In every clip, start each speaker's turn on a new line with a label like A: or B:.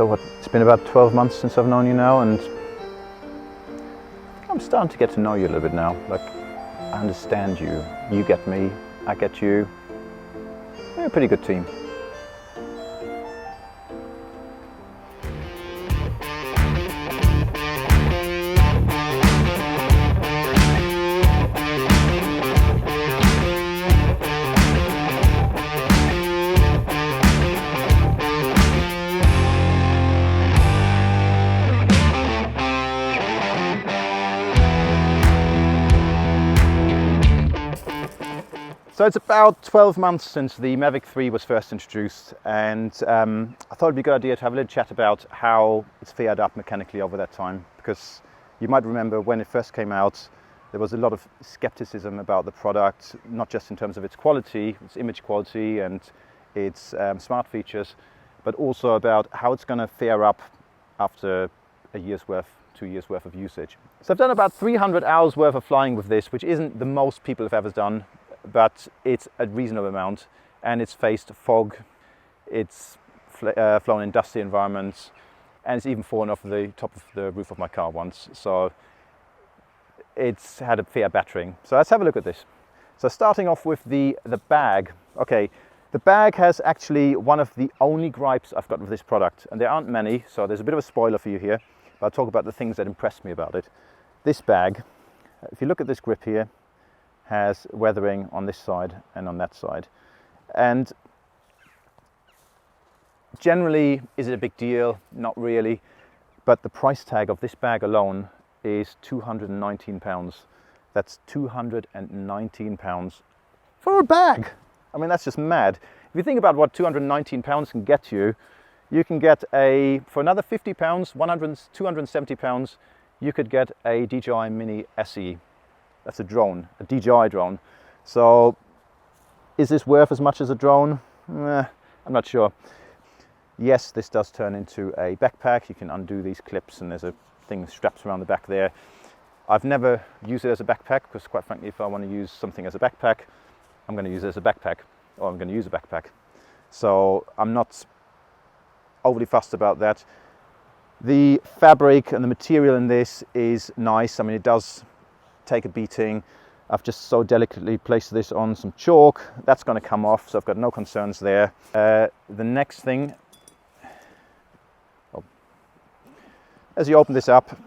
A: So what, it's been about 12 months since I've known you now, and I'm starting to get to know you a little bit now. Like, I understand you, you get me, I get you. We're a pretty good team. So it's about 12 months since the Mavic 3 was first introduced, and I thought it'd be a good idea to have a little chat about how it's fared up mechanically over that time, because you might remember when it first came out there was a lot of skepticism about the product, not just in terms of its quality, its image quality and its smart features, but also about how it's going to fare up after a year's worth, 2 years worth of usage. So I've done about 300 hours worth of flying with this, which isn't the most people have ever done, but it's a reasonable amount, and it's faced fog, it's flown in dusty environments, and it's even fallen off the top of the roof of my car once, so it's had a fair battering. So let's have a look at this. So starting off with the bag. Okay, the bag has actually one of the only gripes I've got with this product, and there aren't many, so there's a bit of a spoiler for you here, but I'll talk about the things that impressed me about it. This bag, if you look at this grip here, has weathering on this side and on that side. And generally, is it a big deal? Not really. But the price tag of this bag alone is £219. That's £219 for a bag. I mean, that's just mad. If you think about what £219 can get you, you can get for another £50, £270, you could get a DJI Mini SE. That's a drone, a DJI drone. So is this worth as much as a drone? I'm not sure. Yes, this does turn into a backpack. You can undo these clips and there's a thing strapped around the back there. I've never used it as a backpack because, quite frankly, if I want to use something as a backpack, I'm going to use it as a backpack, or I'm going to use a backpack. So I'm not overly fussed about that. The fabric and the material in this is nice. I mean, it does take a beating. I've just so delicately placed this on some chalk. That's going to come off, so I've got no concerns there. The next thing, as you open this up,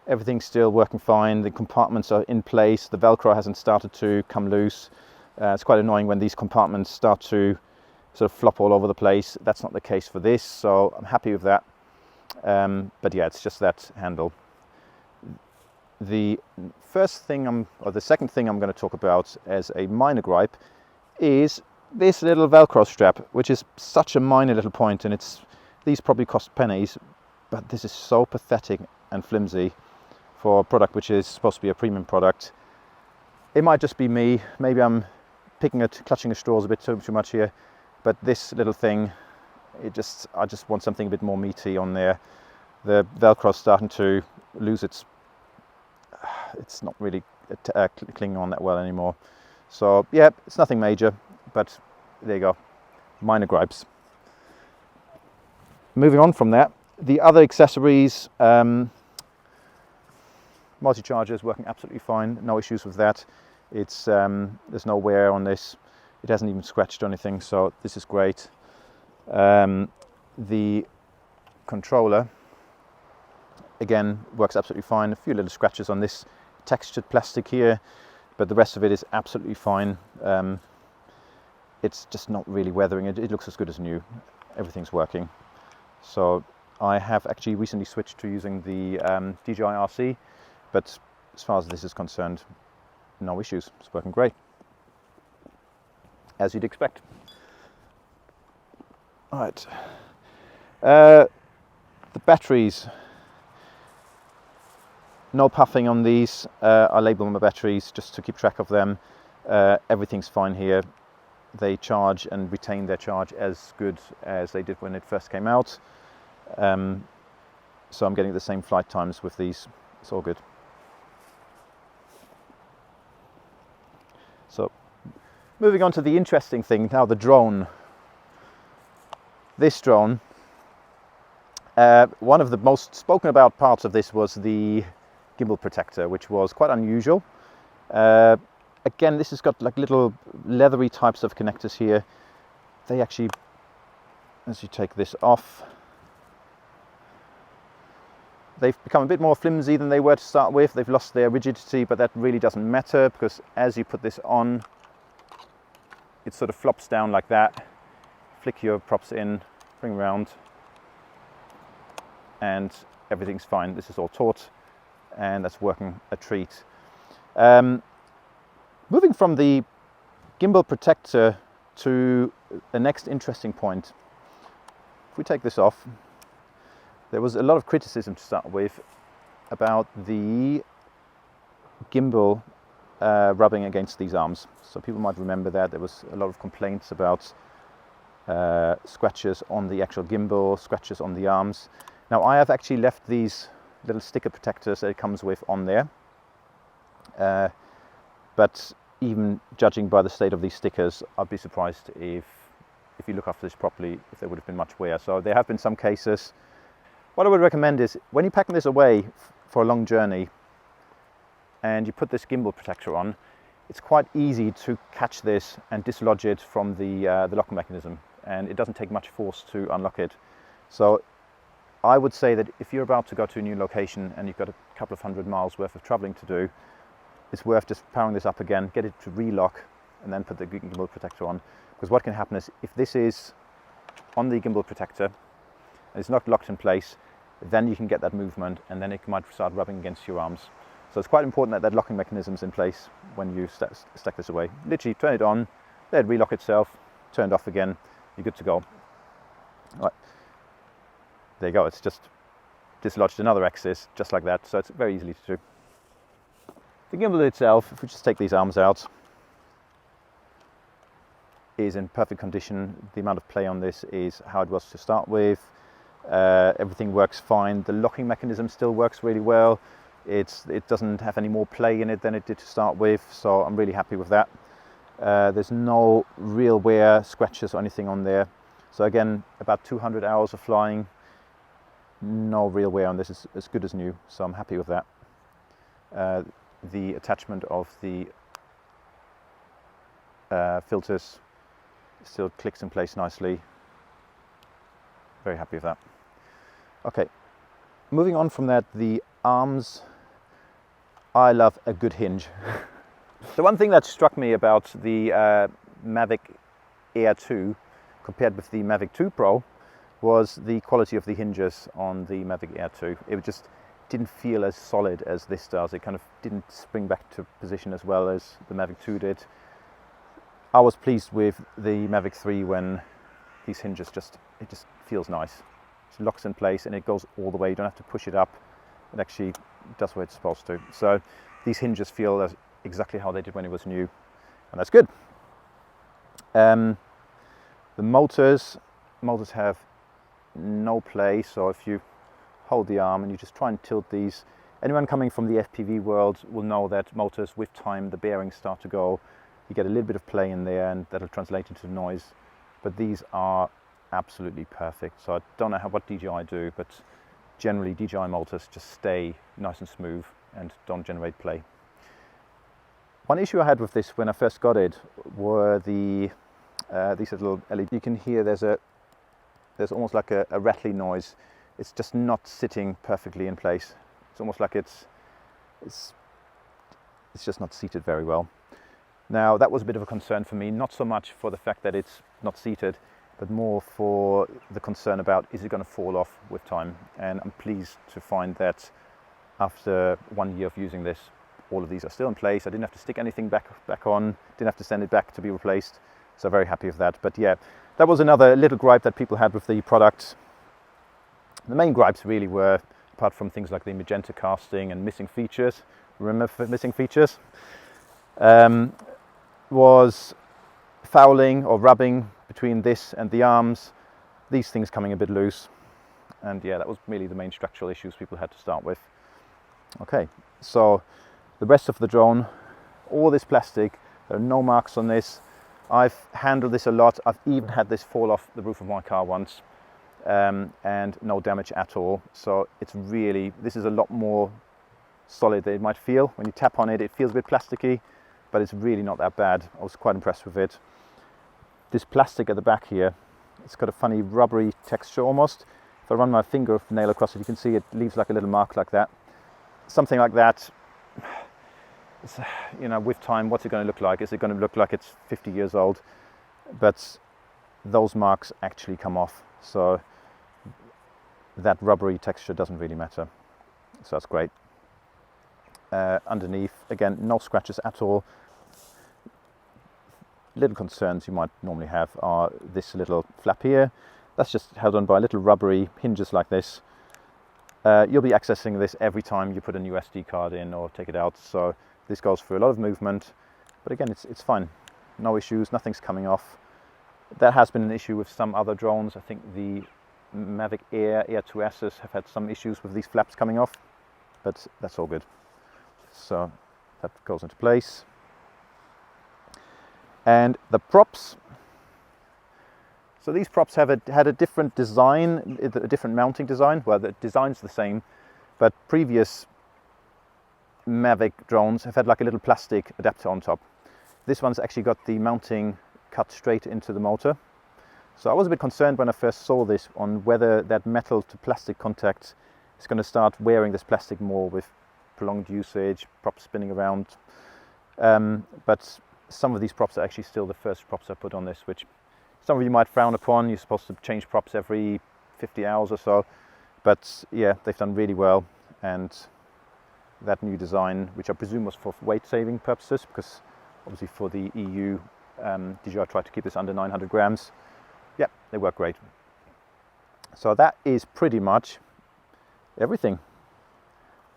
A: everything's still working fine. The compartments are in place. The Velcro hasn't started to come loose. It's quite annoying when these compartments start to sort of flop all over the place. That's not the case for this, so I'm happy with that. But yeah, it's just that handle. The second thing I'm going to talk about as a minor gripe is this little Velcro strap, which is such a minor little point, and these probably cost pennies, but this is so pathetic and flimsy for a product which is supposed to be a premium product. It might just be me, maybe I'm clutching at straws a bit too much here, but this little thing, I just want something a bit more meaty on there. The Velcro's starting to lose it's not really clinging on that well anymore. So yeah, it's nothing major, but there you go, minor gripes. Moving on from that, the other accessories, multi-charger is working absolutely fine, no issues with that. It's there's no wear on this, it hasn't even scratched or anything, so this is great. The controller, again, works absolutely fine. A few little scratches on this textured plastic here, but the rest of it is absolutely fine. It's just not really weathering. It looks as good as new. Everything's working. So I have actually recently switched to using the DJI RC, but as far as this is concerned, no issues. It's working great, as you'd expect. All right. The batteries. No puffing on these. I label my batteries just to keep track of them. Everything's fine here. They charge and retain their charge as good as they did when it first came out. So I'm getting the same flight times with these. It's all good. So moving on to the interesting thing now, the drone. This drone One of the most spoken about parts of this was the gimbal protector, which was quite unusual. Again, this has got like little leathery types of connectors here. They actually, as you take this off, they've become a bit more flimsy than they were to start with. They've lost their rigidity, but that really doesn't matter, because as you put this on, it sort of flops down like that. Flick your props in, bring around, and everything's fine. This is all taut, and that's working a treat. Moving from the gimbal protector to the next interesting point. If we take this off, there was a lot of criticism to start with about the gimbal rubbing against these arms. So people might remember that there was a lot of complaints about scratches on the actual gimbal, scratches on the arms. Now I have actually left these little sticker protectors that it comes with on there. But even judging by the state of these stickers, I'd be surprised if you look after this properly, if there would have been much wear. So there have been some cases. What I would recommend is when you're packing this away for a long journey and you put this gimbal protector on, it's quite easy to catch this and dislodge it from the locking mechanism, and it doesn't take much force to unlock it. So I would say that if you're about to go to a new location and you've got a couple of 100 miles worth of traveling to do, it's worth just powering this up again, get it to relock, and then put the gimbal protector on. Because what can happen is, if this is on the gimbal protector and it's not locked in place, then you can get that movement, and then it might start rubbing against your arms. So it's quite important that that locking mechanism is in place when you stack this away. Literally turn it on, let it relock itself, turn it off again, you're good to go. Right. There you go, it's just dislodged another axis, just like that, so it's very easily to do. The gimbal itself, if we just take these arms out, is in perfect condition. The amount of play on this is how it was to start with. Everything works fine. The locking mechanism still works really well. It doesn't have any more play in it than it did to start with, so I'm really happy with that. There's no real wear, scratches or anything on there. So again, about 200 hours of flying, no real wear on this. It's as good as new, so I'm happy with that. The attachment of the filters still clicks in place nicely. Very happy with that. Okay, moving on from that, the arms. I love a good hinge. The one thing that struck me about the Mavic Air 2 compared with the Mavic 2 Pro was the quality of the hinges on the Mavic Air 2. It just didn't feel as solid as this does. It kind of didn't spring back to position as well as the Mavic 2 did. I was pleased with the Mavic 3 when these hinges it just feels nice. It locks in place and it goes all the way. You don't have to push it up. It actually does what it's supposed to. So these hinges feel exactly how they did when it was new, and that's good. The motors have no play, so if you hold the arm and you just try and tilt these, anyone coming from the FPV world will know that motors, with time, the bearings start to go. You get a little bit of play in there and that'll translate into noise, but these are absolutely perfect. So I don't know what DJI do, but generally DJI motors just stay nice and smooth and don't generate play. One issue I had with this when I first got it were these little LED. You can hear there's almost like a rattling noise. It's just not sitting perfectly in place. It's almost like it's just not seated very well. Now that was a bit of a concern for me, not so much for the fact that it's not seated, but more for the concern about, is it going to fall off with time? And I'm pleased to find that after 1 year of using this, all of these are still in place. I didn't have to stick anything back on, didn't have to send it back to be replaced. So very happy with that. But yeah, that was another little gripe that people had with the product. The main gripes really were, apart from things like the magenta casting and missing features, remember missing features, was fouling or rubbing between this and the arms, these things coming a bit loose. And yeah, that was really the main structural issues people had to start with. Okay, so the rest of the drone, all this plastic, there are no marks on this. I've handled this a lot. I've even had this fall off the roof of my car once. and no damage at all. So it's really, this is a lot more solid than it might feel. When you tap on it, it feels a bit plasticky, but it's really not that bad. I was quite impressed with it. This plastic at the back here, it's got a funny rubbery texture almost. If I run my finger nail across it, you can see it leaves like a little mark like that. Something like that, it's, you know, with time, what's it going to look like? Is it going to look like it's 50 years old? But those marks actually come off, so that rubbery texture doesn't really matter. So that's great. Underneath, again, no scratches at all. Little concerns you might normally have are this little flap here. That's just held on by little rubbery hinges like this. You'll be accessing this every time you put a new SD card in or take it out, so this goes through a lot of movement, but again, it's fine. No issues, nothing's coming off. That has been an issue with some other drones. I think the Mavic Air 2S's have had some issues with these flaps coming off, but that's all good. So that goes into place. And the props. So these props had a different design, a different mounting design. Well, the design's the same, but previous Mavic drones have had like a little plastic adapter on top. This one's actually got the mounting cut straight into the motor. So I was a bit concerned when I first saw this on whether that metal to plastic contact is going to start wearing this plastic more with prolonged usage, props spinning around. But some of these props are actually still the first props I put on this, which some of you might frown upon. You're supposed to change props every 50 hours or so. But yeah, they've done really well. And that new design, which I presume was for weight saving purposes, because obviously for the EU, DJI tried to keep this under 900 grams. Yeah, they work great. So that is pretty much everything.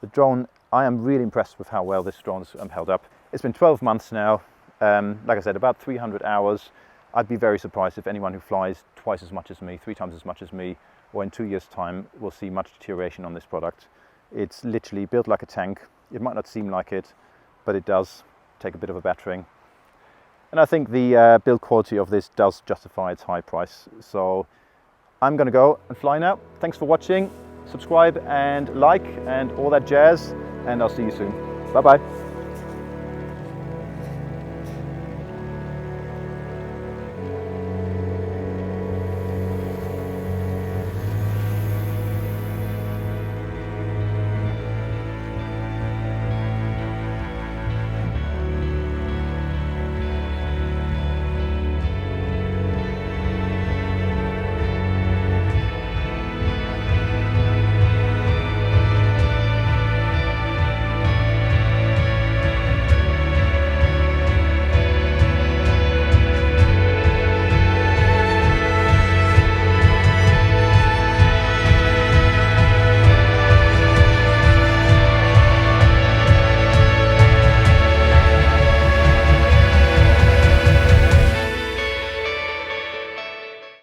A: The drone, I am really impressed with how well this drone's held up. It's been 12 months now. Like I said, about 300 hours. I'd be very surprised if anyone who flies twice as much as me, 3 times as much as me, or in 2 years' time, will see much deterioration on this product. It's literally built like a tank. It might not seem like it, but it does take a bit of a battering. And I think the build quality of this does justify its high price. So I'm going to go and fly now. Thanks for watching. Subscribe and like and all that jazz. And I'll see you soon. Bye-bye.